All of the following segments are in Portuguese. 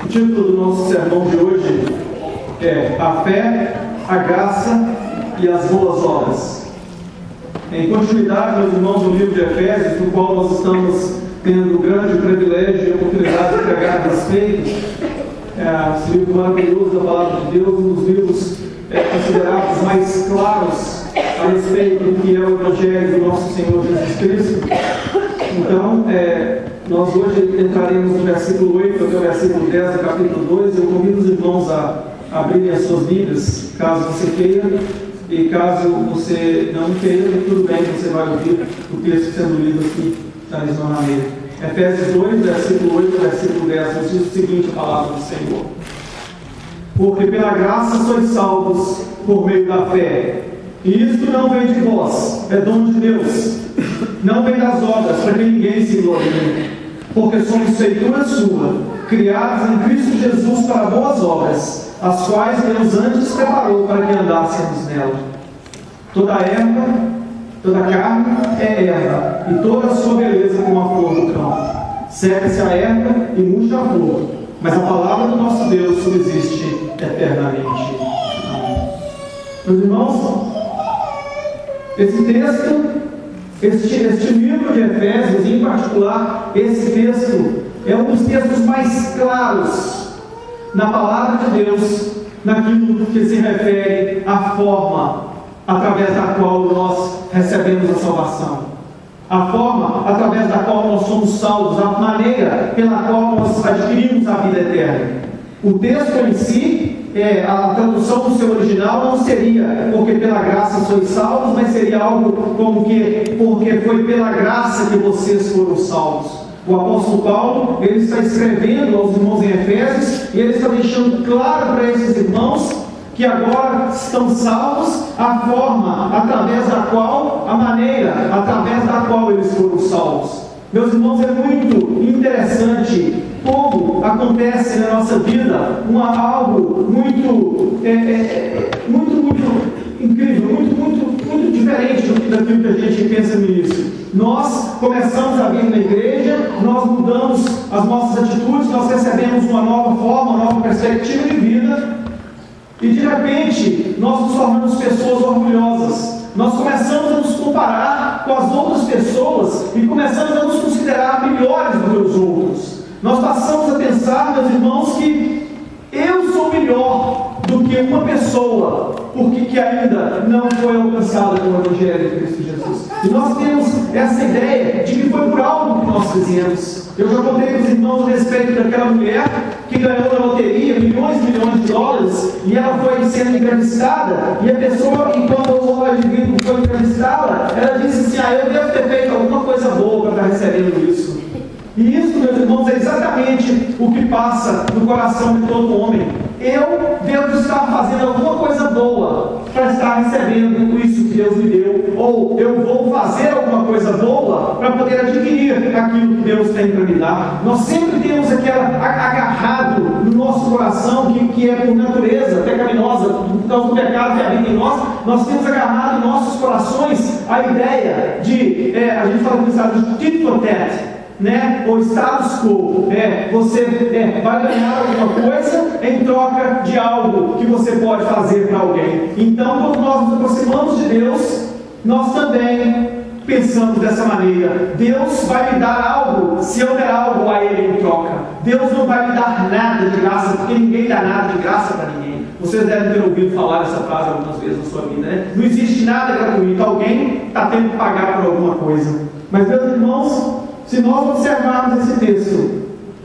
título do nosso sermão de hoje é A Fé, a Graça e as Boas Obras. Em continuidade, meus irmãos, do livro de Efésios, no qual nós estamos tendo o grande privilégio e oportunidade de pregar a respeito, esse livro maravilhoso da Palavra de Deus, um dos livros considerados mais claros a respeito do que é o Evangelho do nosso Senhor Jesus Cristo. Então, nós hoje entraremos no versículo 8 até o versículo 10 do capítulo 2. Eu convido os irmãos a abrirem as suas Bíblias, caso você queira, e caso você não queira, tudo bem, você vai ouvir o texto sendo lido aqui na lição na mesa. Efésios 2, versículo 8 ao versículo 10, nos diz o seguinte: a palavra do Senhor: porque pela graça sois salvos por meio da fé, e isto não vem de vós, é dom de Deus, não vem das obras, para que ninguém se glorie, porque somos feitura sua, criados em Cristo Jesus para boas obras, as quais Deus antes preparou para que andássemos nela. Toda erva, toda carne é erva, e toda a sua beleza como a flor do campo. Seca-se a erva e murcha a flor, mas a palavra do nosso Deus subsiste eternamente. Amém. Meus irmãos, esse texto, este livro de Efésios, em particular, esse texto é um dos textos mais claros na palavra de Deus, naquilo que se refere à forma através da qual nós recebemos a salvação, a forma através da qual nós somos salvos, a maneira pela qual nós adquirimos a vida eterna. O texto em si, a tradução do seu original não seria porque pela graça sois salvos, mas seria algo como que porque foi pela graça que vocês foram salvos. O apóstolo Paulo, ele está escrevendo aos irmãos em Efésios, e ele está deixando claro para esses irmãos que agora estão salvos, a forma através da qual, a maneira através da qual eles foram salvos. Meus irmãos, é muito interessante como acontece na nossa vida algo muito incrível, muito diferente daquilo que a gente pensa no início. Nós começamos a vir na igreja, nós mudamos as nossas atitudes, nós recebemos uma nova forma, uma nova perspectiva de vida, e de repente nós nos tornamos pessoas orgulhosas. Nós começamos a nos comparar com as outras pessoas e começamos a nos considerar melhores do que os outros. Nós passamos a pensar, meus irmãos, que eu sou melhor do que uma pessoa, porque que ainda não foi alcançada pelo Evangelho de Cristo Jesus. E nós temos essa ideia de que foi por algo que nós fizemos. Eu já contei para os irmãos a respeito daquela mulher que ganhou na loteria milhões e milhões de dólares, e ela foi sendo entrevistada, e a pessoa, enquanto o indivíduo foi entrevistada, ela disse assim: eu devo ter feito alguma coisa boa para estar recebendo isso. E isso, meus irmãos, é exatamente o que passa no coração de todo homem. Eu devo estar fazendo alguma coisa boa para estar recebendo isso que Deus me deu, ou eu vou fazer alguma coisa boa para poder adquirir aquilo que Deus tem para me dar. Nós sempre temos aquela agarrado no nosso coração, que é por natureza pecaminosa, por causa do pecado que habita em nós temos agarrado em nossos corações a ideia de, a gente fala no estado de tit for tat, ou status quo. Você vai ganhar alguma coisa em troca de algo que você pode fazer para alguém. Então, quando nós nos aproximamos de Deus, nós também pensamos dessa maneira: Deus vai me dar algo se eu der algo a Ele em troca. Deus não vai me dar nada de graça, porque ninguém dá nada de graça para ninguém. Vocês devem ter ouvido falar essa frase algumas vezes na sua vida, né? Não existe nada gratuito, alguém está tendo que pagar por alguma coisa. Mas, meus irmãos, se nós observarmos esse texto,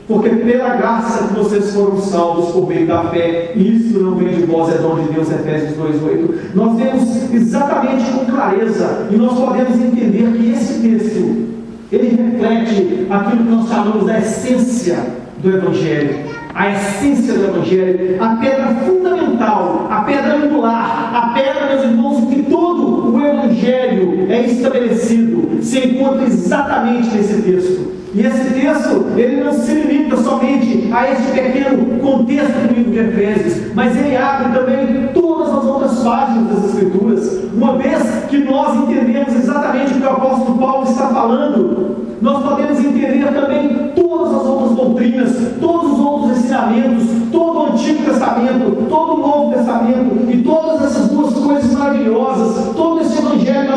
porque pela graça que vocês foram salvos por meio da fé, e isso não vem de vós, é dom de Deus, Efésios 2:8, nós temos exatamente com clareza, e nós podemos entender que esse texto, ele reflete aquilo que nós chamamos da essência do Evangelho. A essência do Evangelho, a pedra fundamental, a pedra angular, a pedra, meus irmãos, em que todo o Evangelho é estabelecido, se encontra exatamente nesse texto. E esse texto, ele não se limita somente a este pequeno contexto do livro de Efésios, mas ele abre também todas as outras páginas das Escrituras. Uma vez que nós entendemos exatamente o que o apóstolo Paulo está falando, nós podemos entender também todas as outras doutrinas, todos os outros ensinamentos,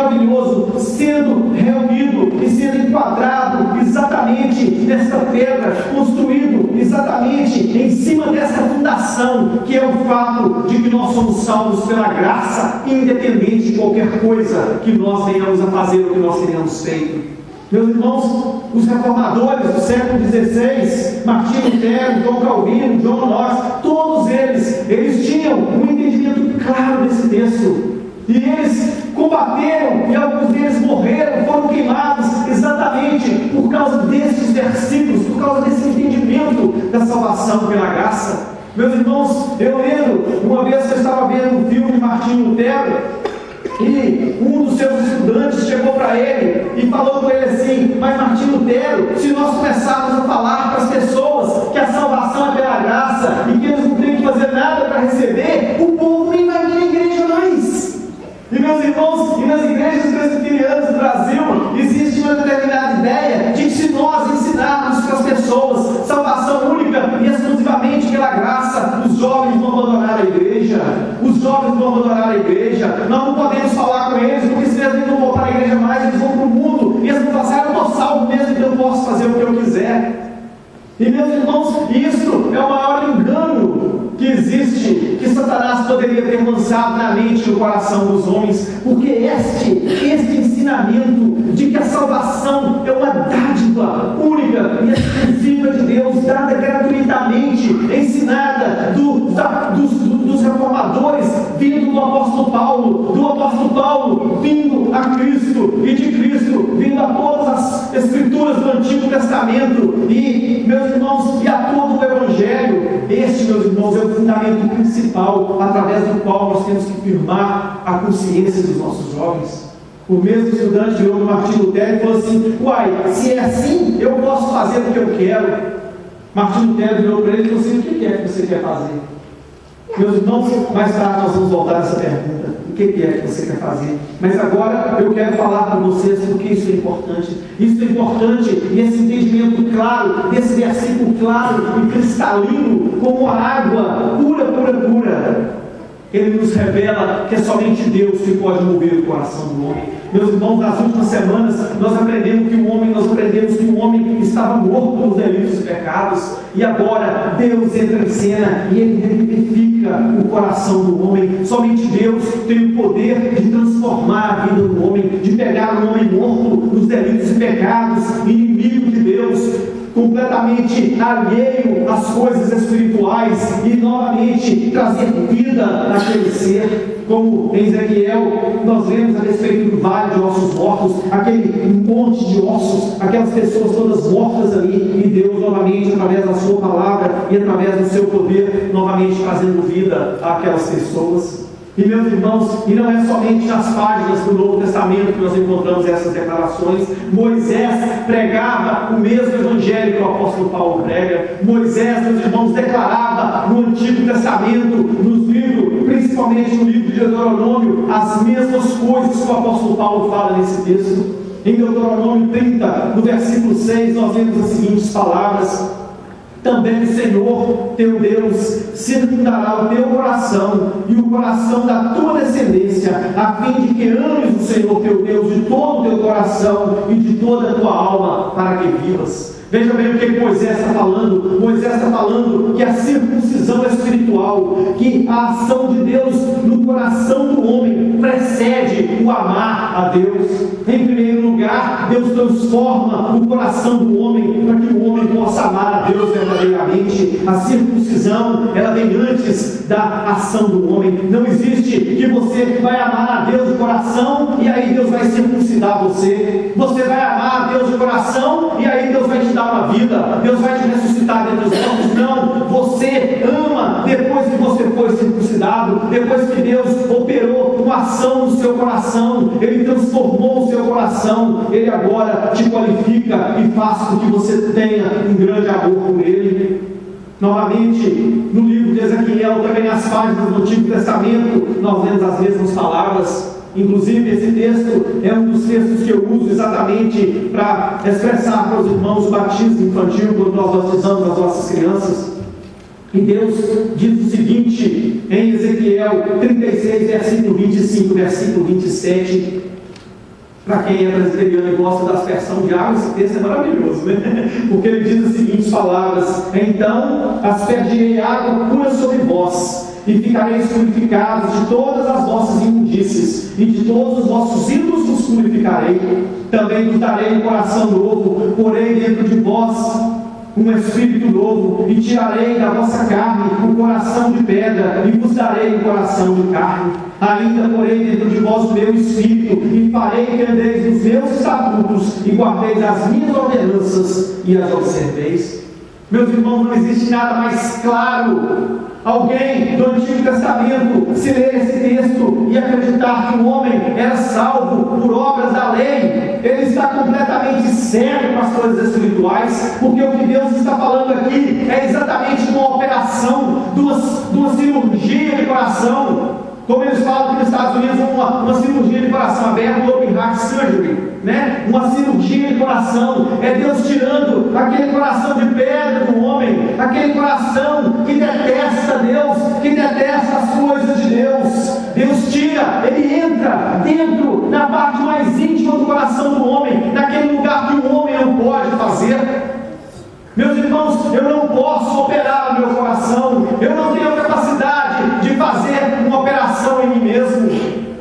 maravilhoso sendo reunido e sendo enquadrado exatamente nesta pedra, construído exatamente em cima dessa fundação, que é o fato de que nós somos salvos pela graça, independente de qualquer coisa que nós venhamos a fazer ou que nós tenhamos feito. Meus irmãos, os reformadores do século XVI, Martinho Lutero, João Calvino, John Knox, todos eles tinham um entendimento claro desse texto. E eles combateram, e alguns deles morreram, foram queimados, exatamente por causa desses versículos, por causa desse entendimento da salvação pela graça. Meus irmãos, eu lembro, uma vez que eu estava vendo um filme de Martinho Lutero, e um dos seus estudantes chegou para ele e falou com ele assim: mas Martinho Lutero, se nós começarmos a falar para as pessoas que a salvação é pela graça e que eles não têm que fazer nada para receber, o povo nem vai vir à igreja mais. E meus irmãos, e nas igrejas presbiterianas do Brasil existe uma determinada ideia de que se nós ensinarmos para as pessoas salvação única e exclusivamente pela graça, os jovens vão abandonar a igreja, os jovens vão abandonar a igreja, nós não podemos falar com eles, porque se eles não vão para a igreja mais, eles vão para o mundo, e eles vão passar: eu estou salvo mesmo, que eu posso fazer o que eu quiser. E meus irmãos, isso é o maior engano que existe, que Satanás poderia ter lançado na mente e no coração dos homens, porque este ensinamento de que a salvação é uma dádiva única e exclusiva de Deus, dada gratuitamente, ensinada dos reformadores, vindo do apóstolo Paulo vindo a Cristo, e de Cristo vindo a todas as escrituras do Antigo Testamento, e meus irmãos, e a todo o Evangelho. Este, meus irmãos, é o fundamento principal através do qual nós temos que firmar a consciência dos nossos jovens. O mesmo estudante virou para Martinho Lutero e falou assim: uai, se é assim, eu posso fazer o que eu quero. Martinho Lutero virou para ele e falou assim: o que é que você quer fazer? Meus irmãos, mais tarde nós vamos voltar a essa pergunta: o que é que você quer fazer? Mas agora eu quero falar para vocês porque isso é importante. Isso é importante, e esse entendimento claro, desse versículo claro e cristalino, como a água pura, ele nos revela que é somente Deus que pode mover o coração do homem. Meus irmãos, nas últimas semanas nós aprendemos que o homem estava morto pelos delitos e pecados, e agora Deus entra em cena e ele revivifica o coração do homem. Somente Deus tem o poder de transformar a vida do homem, de pegar o homem morto nos delitos e pecados, inimigo de Deus, completamente alheio às coisas espirituais, e novamente trazer vida àquele ser. Como em Ezequiel nós lemos a respeito do vale de ossos mortos, aquele monte de ossos, aquelas pessoas todas mortas ali, e Deus novamente, através da sua palavra e através do seu poder, novamente trazendo vida àquelas pessoas. E meus irmãos, e não é somente nas páginas do Novo Testamento que nós encontramos essas declarações. Moisés pregava o mesmo evangelho que o apóstolo Paulo prega. Moisés, meus irmãos, declarava no Antigo Testamento, nos livros, principalmente no livro de Deuteronômio, as mesmas coisas que o apóstolo Paulo fala nesse texto. Em Deuteronômio 30, no versículo 6, nós vemos as seguintes palavras: também o Senhor teu Deus circundará o teu coração e o coração da tua descendência, a fim de que ames o Senhor teu Deus de todo o teu coração e de toda a tua alma, para que vivas. Veja bem o que Moisés está falando. Moisés está falando que a circuncisão espiritual, que a ação de Deus no coração do homem precede o amar a Deus. Em primeiro lugar, Deus transforma o coração do homem para que o homem possa amar a Deus verdadeiramente. A circuncisão, ela vem antes da ação do homem. Não existe que você vai amar a Deus de coração e aí Deus vai circuncidar você. Você vai amar a Deus de coração e aí Deus vai te dar uma vida, Deus vai te ressuscitar dentre os mortos. Não, você ama depois que você foi circuncidado, depois que Deus operou uma ação no seu coração, Ele transformou o seu coração, Ele agora te qualifica e faz com que você tenha um grande amor por Ele. Novamente, no livro de Ezequiel, também nas páginas do Antigo Testamento, nós vemos as mesmas palavras. Inclusive, esse texto é um dos textos que eu uso exatamente para expressar para os irmãos o batismo infantil, quando nós batizamos as nossas crianças. E Deus diz o seguinte, em Ezequiel 36, versículo 25, versículo 27: Para quem é presbiteriano e gosta da aspersão de água, esse texto é maravilhoso, né? Porque ele diz as seguintes palavras: então aspergirei água pura sobre vós, e ficareis purificados de todas as vossas imundícies, e de todos os vossos ídolos vos purificarei. Também vos darei um coração novo, porei dentro de vós um espírito novo, e tirarei da vossa carne um coração de pedra, e vos darei um coração de carne. Ainda porei dentro de vós o meu espírito, e farei que andeis nos meus estatutos, e guardeis as minhas ordenanças, e as observeis. Meus irmãos, não existe nada mais claro. Alguém do Antigo Testamento, se ler esse texto e acreditar que o homem era salvo por obras da lei, ele está completamente cego para as coisas espirituais, porque o que Deus está falando aqui é exatamente de uma operação, de uma cirurgia de coração. Como eles falam aqui nos Estados Unidos, uma cirurgia de coração aberto, open heart surgery, né? Uma cirurgia de coração. É Deus tirando aquele coração de pedra do homem, aquele coração que detesta Deus, que detesta as coisas de Deus. Deus tira, Ele entra dentro, na parte mais íntima do coração do homem, naquele lugar que o homem não pode fazer. Meus irmãos, eu não posso operar o meu coração, eu não tenho capacidade de fazer uma operação em mim mesmo,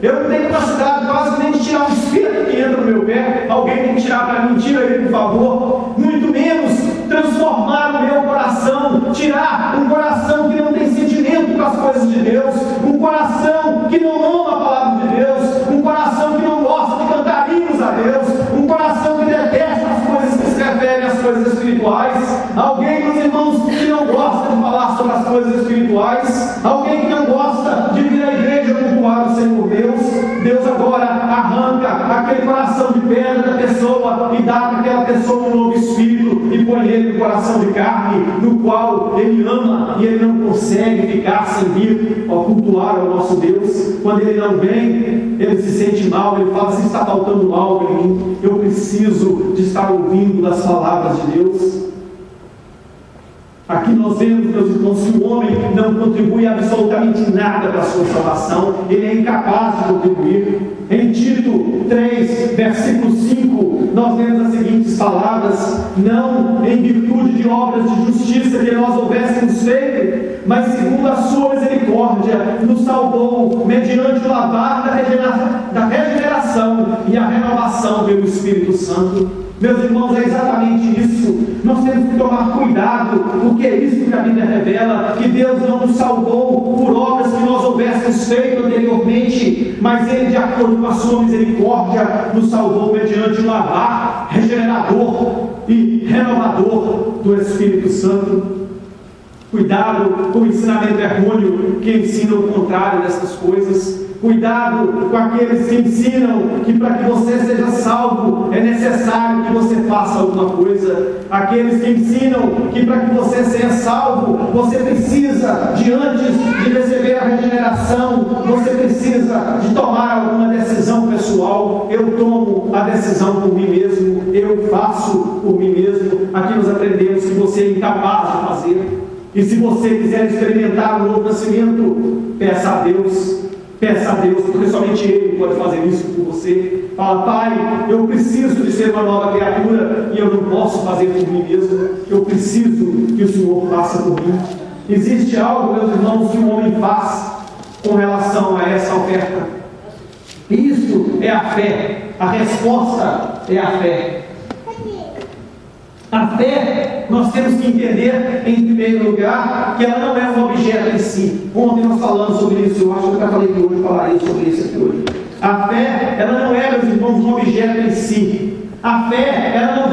eu não tenho capacidade quase nem de tirar um espírito que entra no meu pé. Alguém tem que tirar para mim, tira ele por favor. Muito menos transformar o meu coração, tirar um coração que não tem sentimento para as coisas de Deus, um coração que não ama a palavra de Deus, um coração que não gosta de cantar hinos a Deus, um coração que detesta as coisas que se referem às coisas espirituais. Alguém, meus irmãos, que não gosta de falar sobre as coisas espirituais, alguém que não gosta de vir à igreja cultuar o Senhor Deus. Deus agora arranca aquele coração de pedra da pessoa e dá para aquela pessoa um novo espírito e põe ele no coração de carne, no qual ele ama e ele não consegue ficar sem vir cultuar o nosso Deus. Quando ele não vem, ele se sente mal, ele fala: se está faltando algo em mim, eu preciso de estar ouvindo das palavras de Deus. Aqui nós vemos, meus irmãos, que o homem não contribui absolutamente nada para a sua salvação, ele é incapaz de contribuir. Em Tito 3, versículo 5, nós vemos as seguintes palavras: não em virtude de obras de justiça que nós houvéssemos feito, mas segundo a sua misericórdia, nos salvou mediante o lavar da regeneração e a renovação pelo Espírito Santo. Meus irmãos, é exatamente isso. Nós temos que tomar cuidado, porque é isso que a Bíblia revela, que Deus não nos salvou por obras que nós houvéssemos feito anteriormente, mas Ele, de acordo com a sua misericórdia, nos salvou mediante o lavar regenerador e renovador do Espírito Santo. Cuidado com o ensinamento errôneo que ensina o contrário dessas coisas. Cuidado com aqueles que ensinam que para que você seja salvo é necessário que você faça alguma coisa. Aqueles que ensinam que para que você seja salvo, você precisa de antes de receber a regeneração, você precisa de tomar alguma decisão pessoal. Eu tomo a decisão por mim mesmo, eu faço por mim mesmo. Aqui nós aprendemos que você é incapaz de fazer. E se você quiser experimentar o novo nascimento, peça a Deus. Peça a Deus, porque somente Ele pode fazer isso por você. Fala: Pai, eu preciso de ser uma nova criatura e eu não posso fazer por mim mesmo. Eu preciso que o Senhor faça por mim. Existe algo, meus irmãos, que o homem faz com relação a essa oferta. Isso é a fé. A resposta é a fé. A fé, nós temos que entender, em primeiro lugar, que ela não é um objeto em si. Ontem nós falamos sobre isso, eu acho que eu já falei que hoje falarei sobre isso aqui hoje. A fé, ela não é, meus irmãos, um objeto em si. A fé, ela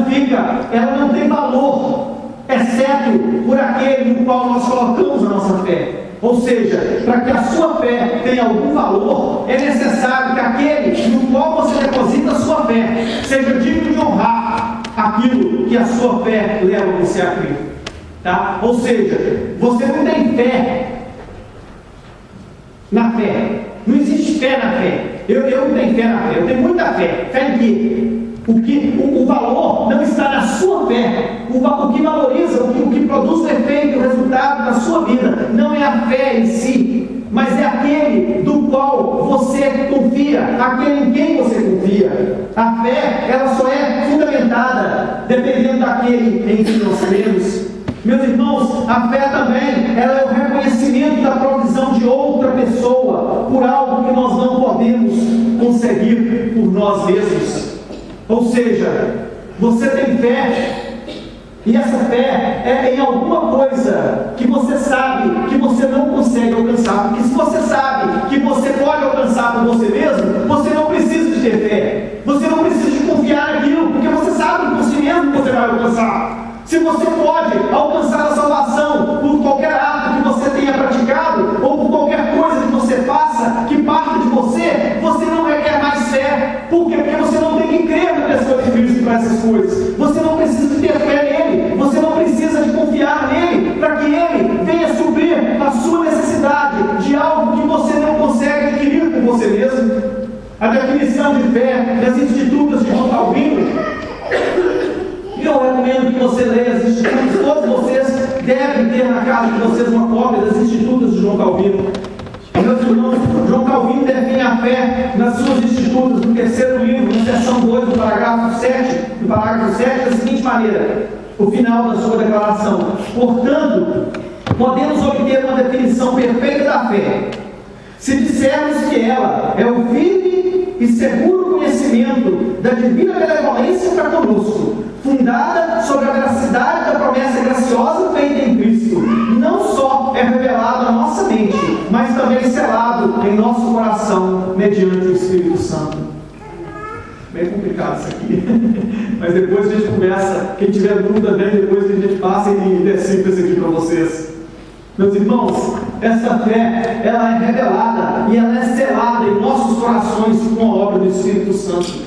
não tem valor, exceto por aquele no qual nós colocamos a nossa fé. Ou seja, para que a sua fé tenha algum valor, é necessário que aquele no qual você deposita a sua fé seja digno de honrar aquilo que a sua fé leva você a crer. Tá? Ou seja, você não tem fé na fé. Não existe fé na fé. Eu não tenho fé na fé. Eu tenho muita fé. Fé em quê? O valor não está na sua fé. O que valoriza, o que produz o efeito, o resultado na sua vida, não é a fé em si, mas é aquele do qual você confia, aquele em quem você confia. A fé, ela só é fundamentada dependendo daquele em que nós cremos. Meus irmãos, a fé também, ela é o reconhecimento da provisão de outra pessoa por algo que nós não podemos conseguir por nós mesmos. Ou seja, você tem fé, e essa fé é em alguma coisa que você sabe que você não consegue alcançar. Porque se você sabe que você pode alcançar por você mesmo, você não precisa de ter fé. Você não precisa de confiar naquilo, porque você sabe por si mesmo que você vai alcançar. Se você pode alcançar a salvação por qualquer ato que você tenha praticado, ou por qualquer coisa que você faça, que parte de você, você não requer mais fé. Por quê? Porque você não tem que crer na pessoa de Cristo para essas coisas. Você não precisa de ter fé nele. Você não precisa de confiar nele para que ele venha suprir a sua necessidade de algo que você não consegue adquirir por você mesmo. A definição de fé das Institutas de João Calvino, eu recomendo que você leia as Institutas. Todos vocês devem ter na casa de vocês uma cópia das Institutas de João Calvino. Meus irmãos, João Calvino define a fé nas suas Institutas, no terceiro livro, na seção 2, do parágrafo 7, da seguinte maneira, o final da sua declaração: portanto, podemos obter uma definição perfeita da fé se dissermos que ela é o firme e seguro conhecimento da divina benevolência para conosco, fundada sobre a veracidade da promessa graciosa feita em Cristo. Não só é revelado à nossa mente, mas também selado em nosso coração mediante o Espírito Santo. Bem complicado isso aqui, mas depois a gente conversa. Quem tiver dúvida, vem depois que a gente passa e decifra isso aqui para vocês. Meus irmãos, essa fé, ela é revelada e ela é selada em nossos corações com a obra do Espírito Santo.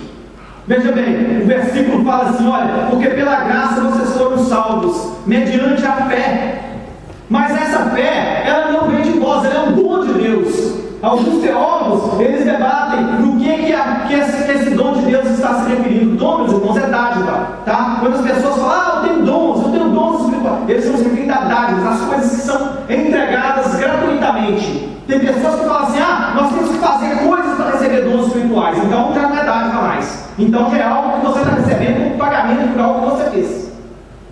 Veja bem, o versículo fala assim: olha, porque pela graça vocês foram salvos, mediante a fé. Mas essa fé, ela não vem de vós, ela é um dom de Deus. Alguns teólogos, eles debatem no que esse dom de Deus está se referindo. Dom, meus irmãos, é dádiva, tá? Quando as pessoas falam, eu tenho dons espirituais, eles estão se referindo a dádivas, as coisas que são entregadas gratuitamente. Tem pessoas que falam assim: nós temos que fazer coisas para receber dons espirituais, então já não é dádiva mais. Então já é algo que você está recebendo como pagamento por algo que você fez.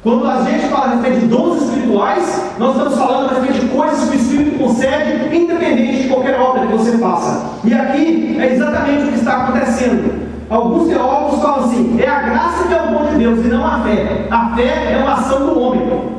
Quando a gente fala a respeito de dons espirituais, nós estamos falando a respeito de coisas que o Espírito concede, independente de qualquer obra que você faça. E aqui é exatamente o que está acontecendo. Alguns teólogos falam assim: é a graça que é o dom de Deus e não a fé. A fé é uma ação do homem.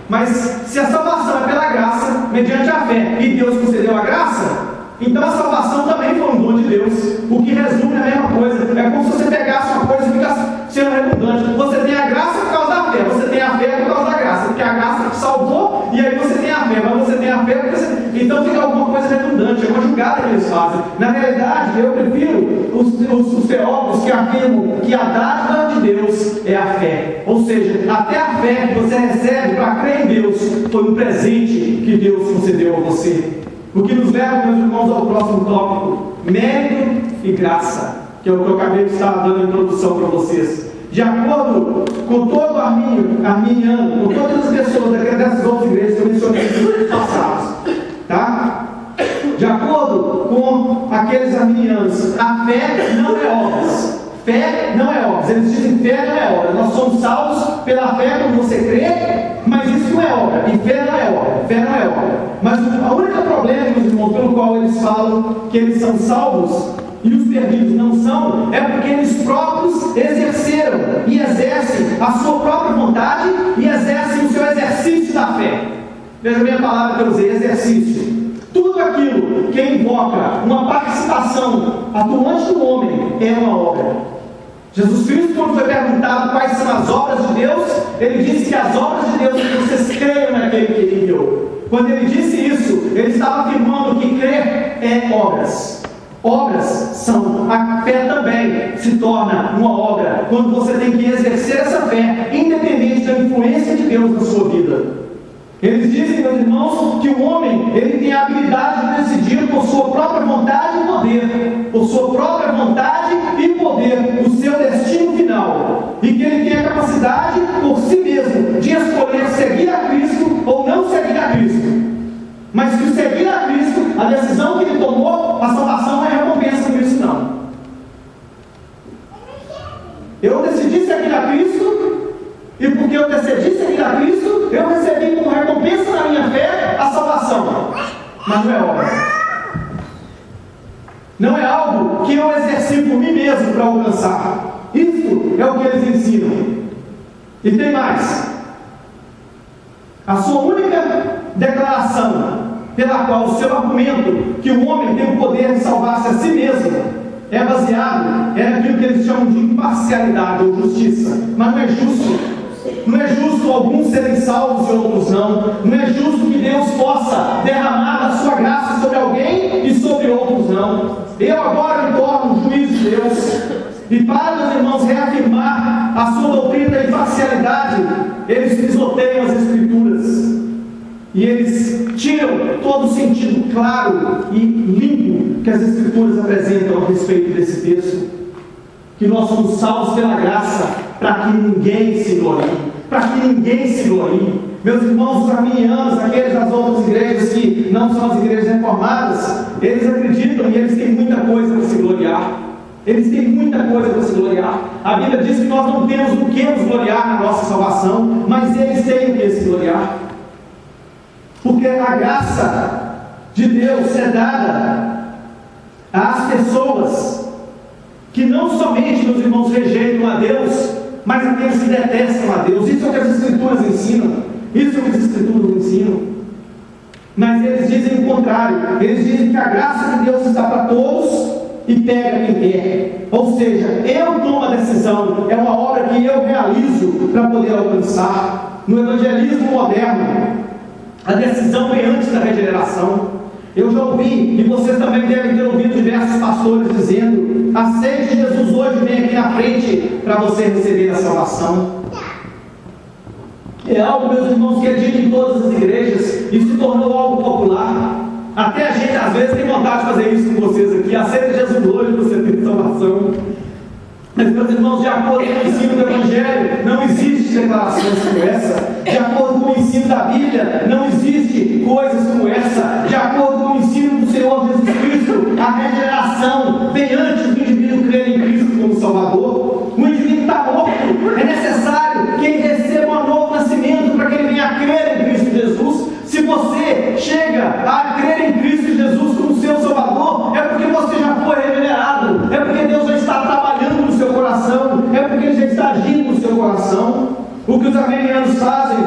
Mas se a salvação é pela graça, mediante a fé, e Deus concedeu a graça, então a salvação também foi um dom de Deus. O que resume a mesma coisa. É como se você pegasse uma coisa e ficasse sendo redundante. Você tem a graça por causa da fé, você tem a fé por causa da graça, porque a graça te salvou e aí você tem a fé, mas você tem a fé porque você... Então fica alguma coisa redundante, é uma jogada que eles fazem. Na realidade, eu prefiro os teólogos que afirmam que a dádiva de Deus é a fé. Ou seja, até a fé que você recebe para crer em Deus foi um presente que Deus concedeu a você. O que nos leva, meus irmãos, ao próximo tópico: mérito e graça, que é o que eu acabei de estar dando a introdução para vocês. De acordo com todo arminiano, com todas as pessoas dessas outras igrejas que eu mencionei nos passados, tá? De acordo com aqueles arminianos, a fé não é obras. Fé não é obras. Eles dizem fé não é obra. Nós somos salvos pela fé quando você crê, mas isso não é obra. E fé não é obra. Fé não é obra. Mas o único problema, meus irmãos, pelo qual eles falam que eles são salvos e os perdidos não são, é porque eles próprios exerceram e exercem a sua própria vontade e exercem o seu exercício da fé. Veja bem a palavra que eu usei: exercício. Tudo aquilo que invoca uma participação atuante do homem é uma obra. Jesus Cristo, quando foi perguntado quais são as obras de Deus, ele disse que as obras de Deus é que vocês creiam naquele que ele enviou. Quando ele disse isso, ele estava afirmando que crer é obras. Obras são. A fé também se torna uma obra quando você tem que exercer essa fé, independente da influência de Deus na sua vida. Eles dizem, meus irmãos, que o homem ele tem a habilidade de decidir por sua própria vontade e poder, por sua própria vontade e poder, o seu destino final, e que ele tem a capacidade por si mesmo de escolher seguir a Cristo ou não seguir a Cristo, mas que o seguir a Cristo porque eu decidi seguir a Cristo, eu recebi como recompensa da minha fé a salvação. Mas não é obra. Não é algo que eu exerci por mim mesmo para alcançar. Isso é o que eles ensinam. E tem mais. A sua única declaração pela qual o seu argumento que o homem tem o poder de salvar-se a si mesmo é baseado naquilo que eles chamam de imparcialidade ou justiça. Mas não é justo. Não é justo alguns serem salvos e outros não. Não é justo que Deus possa derramar a sua graça sobre alguém e sobre outros não. Eu agora me torno juiz de Deus. E para, meus irmãos, reafirmar a sua doutrina da imparcialidade, eles pisoteiam as Escrituras. E eles tiram todo o sentido claro e limpo que as Escrituras apresentam a respeito desse texto. Que nós somos salvos pela graça, para que ninguém se glorie. Para que ninguém se glorie. Meus irmãos, os arminianos, aqueles das outras igrejas que não são as igrejas reformadas, eles acreditam e eles têm muita coisa para se gloriar. Eles têm muita coisa para se gloriar. A Bíblia diz que nós não temos o que nos gloriar na nossa salvação, mas eles têm o que se gloriar. Porque a graça de Deus é dada às pessoas que não somente, meus irmãos, rejeitam a Deus, mas aqueles que detestam a Deus. Isso é o que as Escrituras ensinam. Isso é o que as Escrituras ensinam. Mas eles dizem o contrário. Eles dizem que a graça de Deus está para todos e pega quem quer. Ou seja, eu tomo a decisão. É uma obra que eu realizo para poder alcançar. No evangelismo moderno, a decisão vem antes da regeneração. Eu já ouvi, e vocês também devem ter ouvido diversos pastores dizendo: aceite Jesus hoje, vem aqui na frente para você receber a salvação. É algo, meus irmãos, que é dito em todas as igrejas e se tornou algo popular. Até a gente às vezes tem vontade de fazer isso com vocês aqui: aceite Jesus hoje, você tem salvação. Mas, meus irmãos, de acordo com o ensino do Evangelho, não existe declarações como essa. De acordo com o ensino da Bíblia, não existe coisas como essa. De acordo com o ensino do Senhor Jesus Cristo, a regeneração vem antes do indivíduo crer em Cristo como Salvador. O indivíduo está morto. É necessário que ele receba um novo nascimento para que ele venha a crer em Cristo Jesus. Se você chega a crer em Cristo Jesus como seu Salvador, é porque você já foi regenerado. É porque Deus já está trabalhando no seu coração. É porque Ele já está agindo no seu coração. O que os arminianos fazem,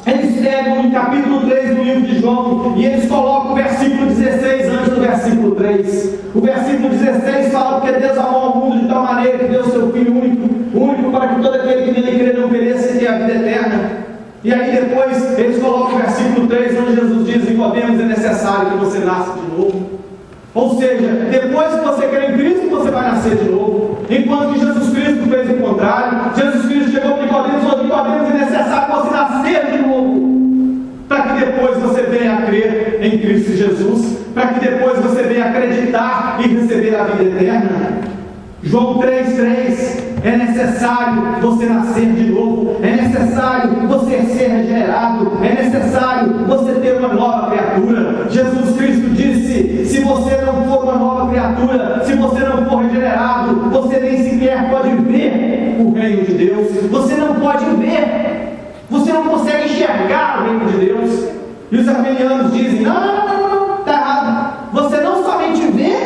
eles pegam no capítulo 3 do livro de João e eles colocam o versículo 16 antes do versículo 3. O versículo 16 fala: porque Deus amou ao mundo de tal maneira que deu o seu Filho único para que todo aquele que nele crê não pereça e tenha a vida eterna. E aí depois eles colocam o versículo 3 onde Jesus diz: Nicodemos, é necessário que você nasça de novo. Ou seja, depois que você crê em Cristo, você vai nascer de novo. Enquanto que Jesus Cristo fez o contrário. Jesus Cristo chegou para Nicodemos e falou: Nicodemos, é necessário você nascer de novo, para que depois você venha a crer em Cristo Jesus, para que depois você venha acreditar e receber a vida eterna. João 3,3: é necessário você nascer de novo, é necessário você ser regenerado, é necessário você ter uma nova criatura. Jesus Cristo disse: se você não for uma nova criatura, se você não for regenerado, você nem sequer pode ver o reino de Deus. Você não pode ver, você não consegue enxergar o reino de Deus. E os arminianos dizem: não, está errado. Você não somente vê,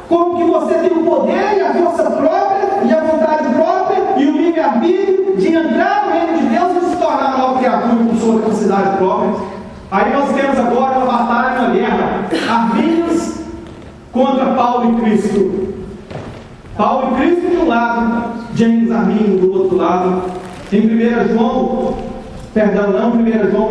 como que você tem o poder e a força própria e a vontade própria e o livre-arbítrio de entrar no reino de Deus e se tornar uma nova criatura com sua capacidade própria. Aí nós temos agora uma batalha, uma guerra: arminios contra Paulo e Cristo. Paulo e Cristo de um lado, James Arminio do outro lado. Em 1 João,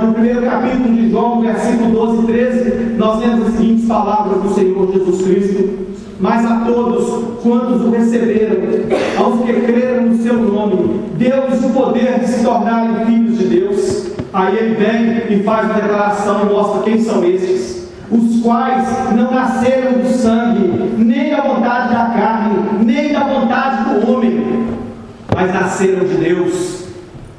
no primeiro capítulo de João, versículo 12 e 13, nós temos as seguintes palavras do Senhor Jesus Cristo: mas a todos quantos o receberam, aos que creram no seu nome, deu-lhes o poder de se tornarem filhos de Deus. Aí ele vem e faz uma declaração e mostra quem são estes: os quais não nasceram do sangue, nem da vontade da carne, nem da vontade do homem, mas nasceram de Deus.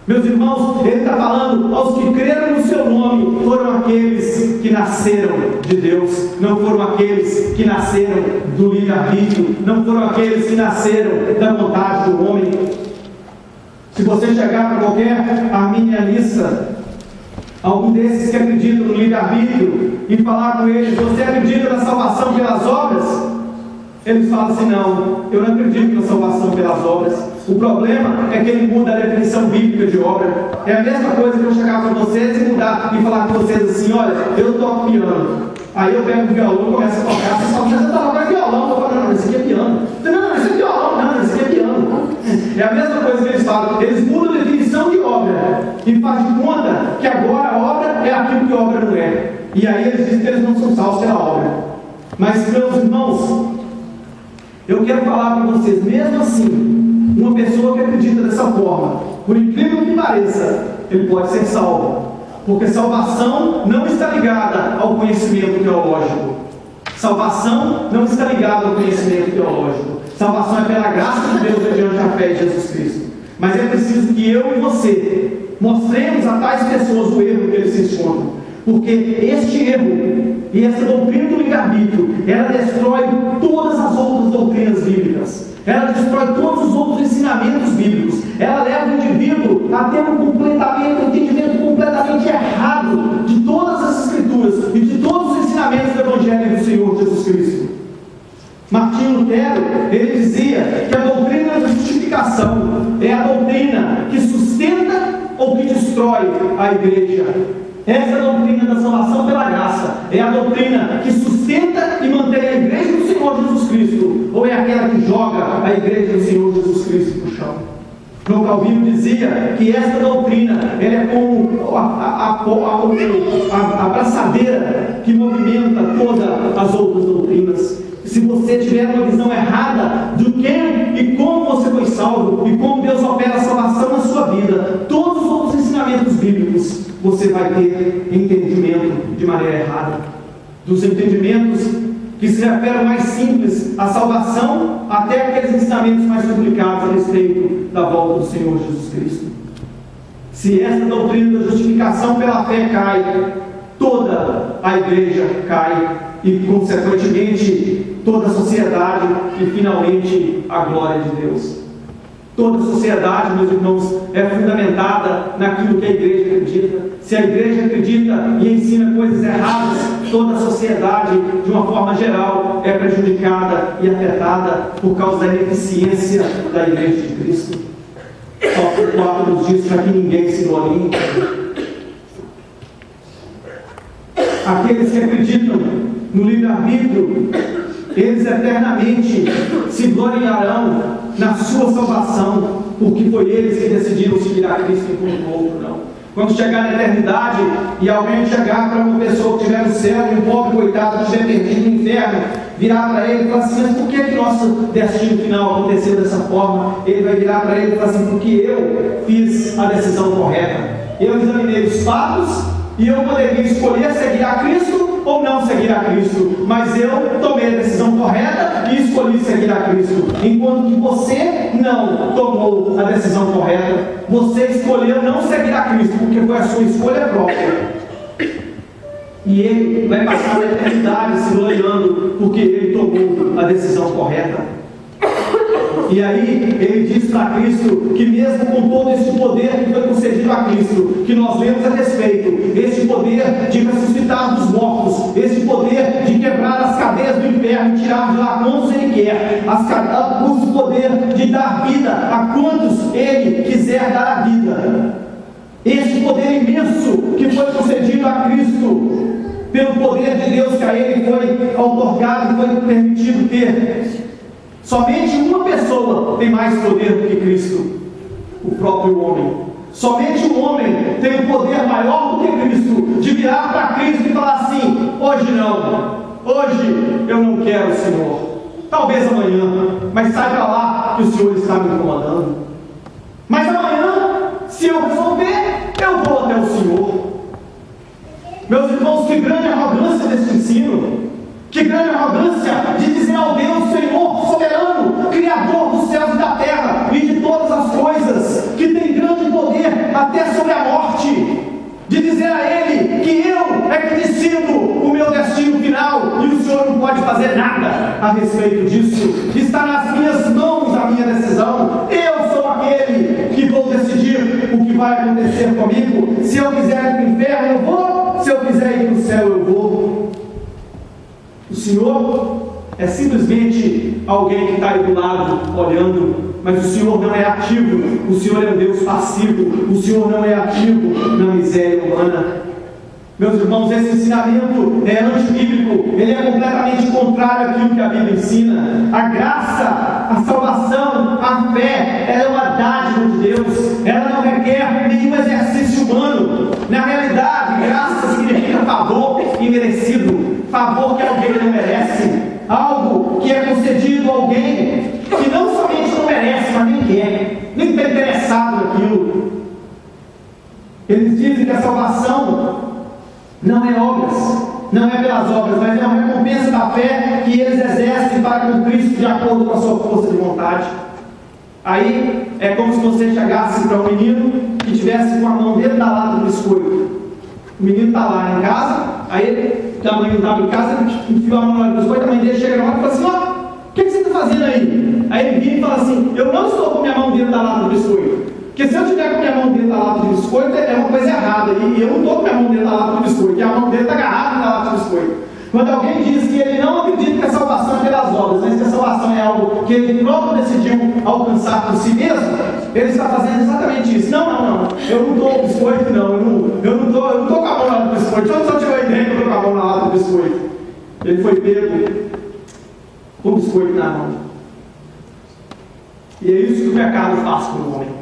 Meus irmãos, ele está falando: aos que creram no seu nome, foram aqueles que nasceram de Deus, não foram aqueles que nasceram do livre-arbítrio, não foram aqueles que nasceram da vontade do homem. Se você chegar para qualquer arminianista, algum desses que acreditam no livre-arbítrio, e falar com eles: você acredita na salvação pelas obras? Eles falam assim: não, eu não acredito na salvação pelas obras. O problema é que ele muda a definição bíblica de obra. É a mesma coisa que eu chegar para vocês e mudar e falar com vocês assim: olha, eu toco piano. Aí eu pego o violão e começo a tocar. Vocês falam: mas eu toco violão. Eu falo: não, esse aqui é piano. Não, esse aqui é violão. Não, esse aqui é piano. É a mesma coisa que eles falam. Eles mudam a definição de obra e fazem de conta que agora a obra é aquilo que a obra não é. E aí eles dizem que eles não são salvos pela obra. Mas, meus irmãos, eu quero falar para vocês, mesmo assim, uma pessoa que acredita dessa forma, por incrível que pareça, ele pode ser salvo. Porque salvação não está ligada ao conhecimento teológico. Salvação não está ligada ao conhecimento teológico. Salvação é pela graça de Deus mediante a fé em Jesus Cristo. Mas é preciso que eu e você mostremos a tais pessoas o erro que eles se encontram. Porque este erro e essa doutrina do livre-arbítrio, ela destrói todas as outras doutrinas bíblicas. Ela destrói todos os outros ensinamentos bíblicos. Ela leva o indivíduo a ter um entendimento completamente errado de todas as Escrituras e de todos os ensinamentos do Evangelho do Senhor Jesus Cristo. Martinho Lutero, ele dizia que a doutrina da justificação é a doutrina que sustenta ou que destrói a igreja. Essa é a doutrina da salvação pela graça. É a doutrina que sustenta e mantém a igreja do Senhor Jesus Cristo, ou é aquela que joga a igreja do Senhor Jesus Cristo para o chão? João Calvino dizia que essa doutrina ela é como a braçadeira que movimenta todas as outras doutrinas. Se você tiver uma visão errada de quem e como você foi salvo e como Deus opera a salvação na sua vida, todos os outros ensinamentos bíblicos, você vai ter entendimento de maneira errada. Dos entendimentos que se referem mais simples à salvação, até aqueles ensinamentos mais complicados a respeito da volta do Senhor Jesus Cristo. Se essa doutrina da justificação pela fé cai, toda a igreja cai e, consequentemente, toda a sociedade e, finalmente, a glória de Deus. Toda a sociedade, meus irmãos, é fundamentada naquilo que a igreja acredita. Se a igreja acredita e ensina coisas erradas, toda a sociedade, de uma forma geral, é prejudicada e afetada por causa da ineficiência da igreja de Cristo. Só 4 nos diz para que ninguém se glorie. Aqueles que acreditam no livre-arbítrio, eles eternamente se gloriarão na sua salvação, porque foi eles que decidiram seguir a Cristo enquanto o outro não. Quando chegar na eternidade e alguém chegar para uma pessoa que estiver no céu e um pobre coitado que estiver perdido no inferno, virar para ele e falar assim: mas por que nosso destino final aconteceu dessa forma? Ele vai virar para ele e falar assim: porque eu fiz a decisão correta, eu examinei os fatos e eu poderia escolher seguir a Cristo ou não seguir a Cristo, mas eu tomei a decisão correta e escolhi seguir a Cristo, enquanto que você não tomou a decisão correta. Você escolheu não seguir a Cristo porque foi a sua escolha própria, e ele vai passar a eternidade se gloriando porque ele tomou a decisão correta. E aí ele diz para Cristo que, mesmo com todo esse poder que foi concedido a Cristo, que nós lemos a respeito, esse poder de ressuscitar dos mortos, esse poder de quebrar as cadeias do inferno e tirar de lá quantos ele quer, o poder de dar vida a quantos ele quiser dar a vida, esse poder imenso que foi concedido a Cristo, pelo poder de Deus que a ele foi outorgado, foi permitido ter. Somente uma pessoa tem mais poder do que Cristo, o próprio homem. Somente um homem tem um poder maior do que Cristo, de virar para Cristo e falar assim: hoje não, hoje eu não quero o Senhor, talvez amanhã, mas sai para lá que o Senhor está me incomodando. Mas amanhã, se eu resolver, eu vou até o Senhor. Meus irmãos, que grande arrogância desse ensino! Que grande arrogância de dizer ao Deus, Senhor soberano, Criador dos céus e da terra e de todas as coisas, que tem grande poder até sobre a morte, de dizer a Ele que eu é que decido o meu destino final e o Senhor não pode fazer nada a respeito disso. Está nas minhas mãos a minha decisão. Eu sou aquele que vou decidir vai acontecer comigo. Se eu quiser ir para o inferno, eu vou. Se eu quiser ir para o céu, eu vou. O Senhor é simplesmente alguém que está aí do lado, olhando, mas o Senhor não é ativo. O Senhor é um Deus passivo. O Senhor não é ativo na miséria humana. Meus irmãos, esse ensinamento é antibíblico, ele é completamente contrário àquilo que a Bíblia ensina. A graça, a salvação, a fé, ela é uma dádiva de Deus, ela não requer nenhum exercício humano. Na realidade, graça significa favor imerecido, favor que alguém não merece, algo que é concedido a alguém que não somente não merece, mas nem quer, nem está interessado naquilo. Eles dizem que a salvação não é obras, não é pelas obras, mas é uma recompensa da fé que eles exercem para com Cristo de acordo com a sua força de vontade. Aí é como se você chegasse para um menino que estivesse com a mão dentro da lata do biscoito. O menino está lá em casa, aí a mãe não estava em casa, ele enfiou a mão lá no biscoito, a mãe dele chega lá e fala assim: ó, o que você está fazendo aí? Aí ele vira e fala assim: eu não estou com minha mão dentro da lata do biscoito. Porque se eu tiver com minha mão dentro da lata de biscoito, é uma coisa errada. E eu não estou com minha mão dentro da lata de biscoito, e a mão dele está agarrada na lata de biscoito. Quando alguém diz que ele não acredita que a salvação é pelas obras, mas que a salvação é algo que ele próprio decidiu alcançar por si mesmo, ele está fazendo exatamente isso. Não. Eu não estou com biscoito, não. Eu não estou com a mão na lata de biscoito. Se eu tiver ideia que eu estou com a mão na lata de biscoito. Ele foi pego com o biscoito na mão. E é isso que o pecado faz com o homem.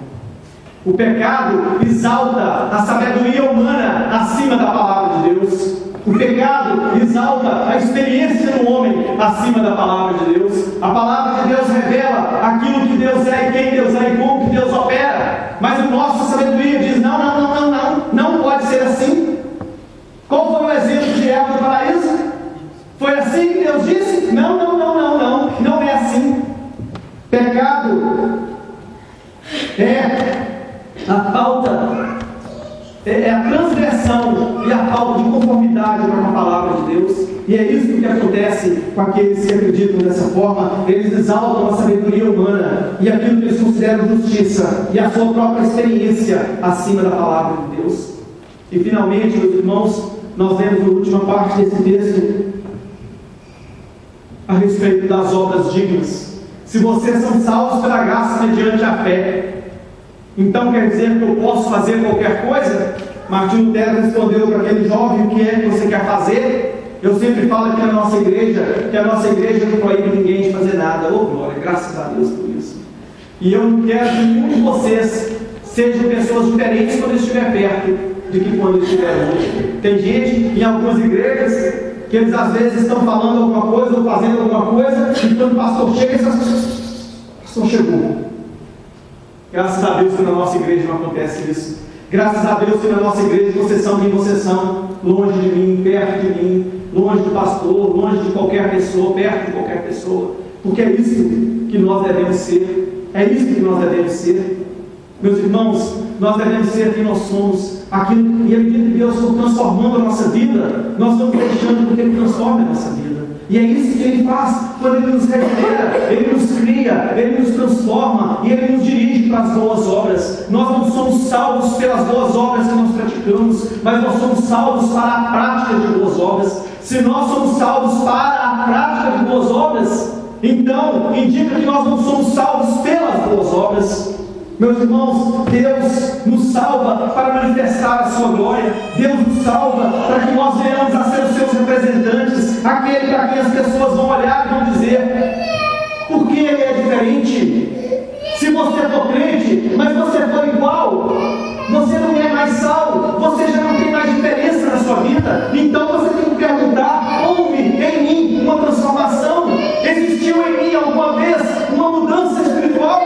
O pecado exalta a sabedoria humana acima da palavra de Deus. O pecado exalta a experiência do homem acima da palavra de Deus. A palavra de Deus revela aquilo que Deus é, e quem Deus é e como que Deus opera. Mas a nossa sabedoria diz: não pode ser assim. Qual foi o exemplo de Eva no paraíso? Foi assim que Deus disse? Não é assim. Pecado é a falta, é a transgressão e a falta de conformidade com a palavra de Deus. E é isso que acontece com aqueles que acreditam dessa forma. Eles exaltam a sabedoria humana e aquilo que eles consideram justiça e a sua própria experiência acima da palavra de Deus. E finalmente, meus irmãos, nós vemos na última parte desse texto a respeito das obras dignas. Se vocês são salvos pela graça mediante a fé, então quer dizer que eu posso fazer qualquer coisa? Martinho Lutero respondeu para aquele jovem: o que é que você quer fazer? Eu sempre falo aqui na nossa igreja, que a nossa igreja não proíbe ninguém de fazer nada. Oh glória, graças a Deus por isso. E eu não quero que nenhum de vocês sejam pessoas diferentes quando estiver perto de que quando estiver longe. Tem gente em algumas igrejas que eles às vezes estão falando alguma coisa ou fazendo alguma coisa, e quando o pastor chega, o pastor chegou. Graças a Deus que na nossa igreja não acontece isso. Graças a Deus que na nossa igreja vocês são quem vocês são, longe de mim, perto de mim, longe do pastor, longe de qualquer pessoa, perto de qualquer pessoa, porque é isso que nós devemos ser. É isso que nós devemos ser. Meus irmãos, nós devemos ser quem nós somos, aquilo, e à medida que Deus for transformando a nossa vida, nós vamos deixando que Ele transforme a nossa vida. E é isso que Ele faz quando Ele nos regenera, Ele nos cria, Ele nos transforma e Ele nos dirige para as boas obras. Nós não somos salvos pelas boas obras que nós praticamos, mas nós somos salvos para a prática de boas obras. Se nós somos salvos para a prática de boas obras, então indica que nós não somos salvos pelas boas obras. Meus irmãos, Deus nos salva para manifestar a sua glória. Deus nos salva para que nós venhamos a ser os seus representantes, aquele para quem as pessoas vão olhar e vão dizer: por que ele é diferente? Se você for crente, mas você for igual, você não é mais salvo, você já não tem mais diferença na sua vida. Então você tem que perguntar: houve em mim uma transformação? Existiu em mim alguma vez uma mudança espiritual?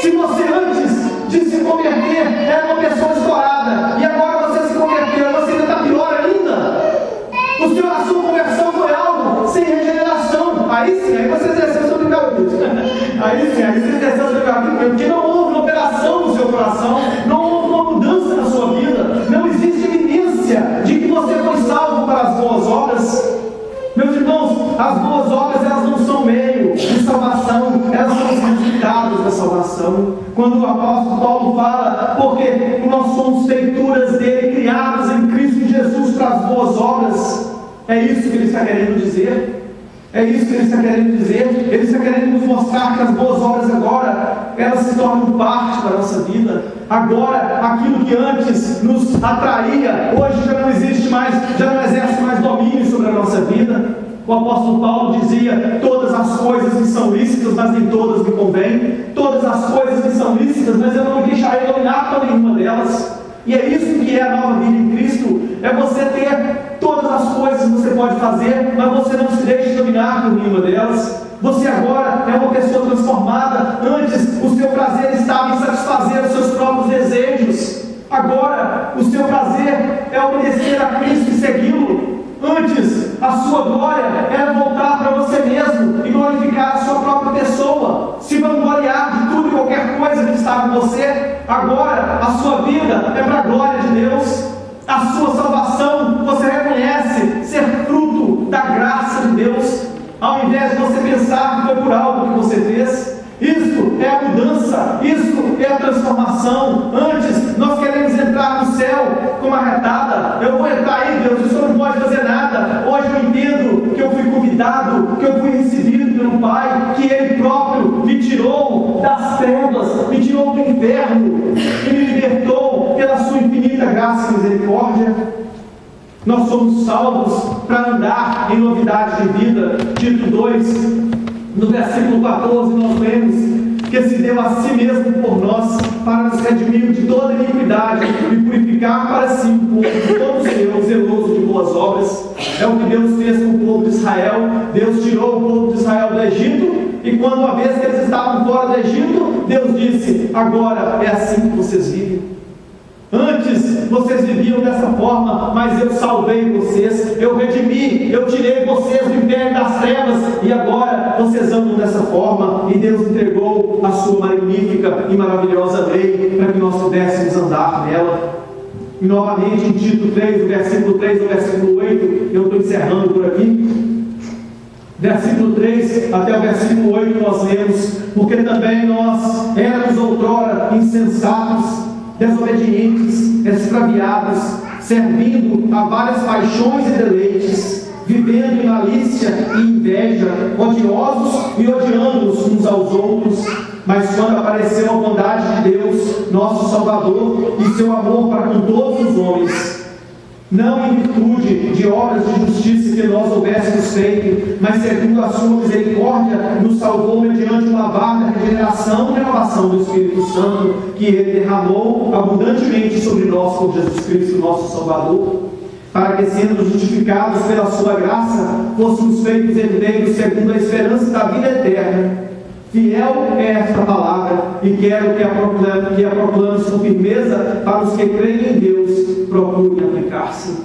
Se você antes de se converter era uma pessoa estourada e agora você se converteu, você ainda está pior ainda. A sua conversão foi algo sem regeneração. Aí sim, aí você exerceu sobre o caminho. Aí sim, aí você exerceu sobre o caminho, porque não houve uma operação no seu coração, não houve uma mudança na sua vida, não existe evidência de que você foi salvo para as boas obras. Meus irmãos, as boas obras elas não são meio de salvação, elas são os resultados da salvação. Quando o apóstolo Paulo fala, porque nós somos criaturas dele, criadas em Cristo Jesus para as boas obras. É isso que ele está querendo dizer. É isso que ele está querendo dizer. Ele está querendo nos mostrar que as boas obras agora, elas se tornam parte da nossa vida. Agora, aquilo que antes nos atraía, hoje já não existe mais, já não exerce mais domínio sobre a nossa vida. O apóstolo Paulo dizia: todas as coisas me são lícitas, mas nem todas me convêm. Todas as coisas me são lícitas, mas eu não me deixarei dominar por nenhuma delas. E é isso que é a nova vida em Cristo. É você ter todas as coisas que você pode fazer, mas você não se deixa dominar por nenhuma delas. Você agora é uma pessoa transformada. Antes o seu prazer estava em satisfazer os seus próprios desejos. Agora o seu prazer é obedecer a Cristo e segui-lo. Antes a sua glória era voltar para você mesmo e glorificar a sua própria pessoa, se vangloriar de tudo e qualquer coisa que estava em você. Agora a sua vida é para a glória de Deus. A sua salvação você reconhece ser fruto da graça de Deus, ao invés de você pensar que foi por algo que você fez. Isso é a mudança, isso é a transformação. Antes nós queremos entrar no céu com uma retada. Eu vou entrar aí, Deus, o Senhor não pode fazer nada. Hoje eu entendo que eu fui convidado, que eu fui recebido pelo Pai, que Ele próprio me tirou das trevas, me tirou do inferno e me libertou pela sua infinita graça e misericórdia. Nós somos salvos para andar em novidade de vida. Tito 2, no versículo 14, nós lemos que se deu a si mesmo por nós, para nos redimir de toda iniquidade e purificar para si o povo de todo seu, zeloso de boas obras. É o que Deus fez com o povo de Israel. Deus tirou o povo de Israel do Egito, e quando uma vez que eles estavam fora do Egito, Deus disse: agora é assim que vocês vivem. Antes vocês viviam dessa forma, mas eu salvei vocês, eu redimi, eu tirei vocês do império das trevas, e agora vocês andam dessa forma. E Deus entregou a sua magnífica e maravilhosa lei para que nós pudéssemos andar nela. E novamente em Tito 3, do versículo 3 ao versículo 8, eu estou encerrando por aqui. Versículo 3 até o versículo 8 nós lemos: porque também nós éramos outrora insensatos, desobedientes, extraviados, servindo a várias paixões e deleites, vivendo em malícia e inveja, odiosos e odiando-nos uns aos outros. Mas quando apareceu a bondade de Deus, nosso Salvador, e seu amor para com todos os homens, não em virtude de obras de justiça que nós houvéssemos feito, mas segundo a sua misericórdia, nos salvou mediante o lavar da regeneração e renovação do Espírito Santo, que Ele derramou abundantemente sobre nós por Jesus Cristo, nosso Salvador, para que, sendo justificados pela sua graça, fôssemos feitos herdeiros segundo a esperança da vida eterna. Fiel é esta palavra, e quero que a proclamemos com firmeza para os que creem em Deus, procurem aplicar-se.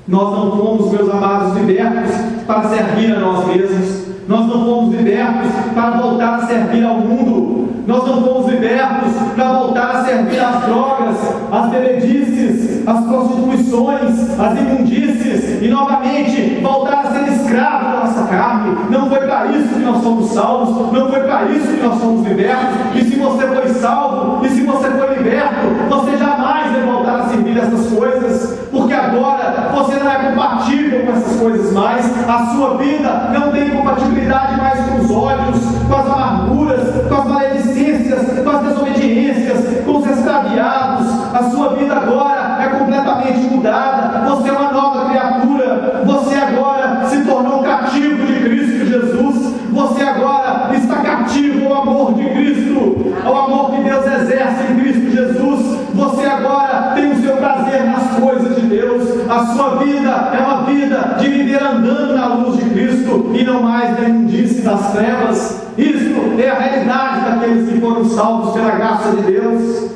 Nós não fomos, meus amados, libertos para servir a nós mesmos. Nós não fomos libertos para voltar a servir ao mundo. Nós não fomos libertos para voltar a servir às drogas, às bebedices, às prostituições, às imundícies, e novamente voltar a ser escravo da nossa carne. Não foi para isso que nós somos salvos, não foi para isso que nós somos libertos. E se você foi salvo, e se você foi liberto, você jamais vai voltar a servir essas coisas, porque agora você não é compatível com essas coisas mais. A sua vida não tem compatibilidade mais com os ódios, com as amarguras, com as maledicências, com as desobediências, com os extraviados. A sua vida agora é completamente mudada. Você é uma nova criatura. Você agora se tornou cativo de Cristo Jesus. Você agora está cativo ao amor de Cristo, ao amor que Deus exerce em Cristo Jesus. Você agora tem o seu prazer nas coisas de Deus. A sua vida é uma vida de viver andando na luz de Cristo e não mais na imundície das trevas. Isso é a realidade daqueles que foram salvos pela graça de Deus.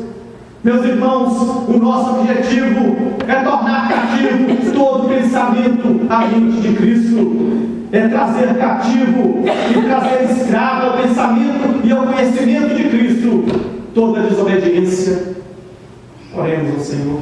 Meus irmãos, o nosso objetivo é tornar cativo todo pensamento à mente de Cristo. É trazer cativo e trazer escravo ao pensamento e ao conhecimento de Cristo toda desobediência. Oremos ao Senhor.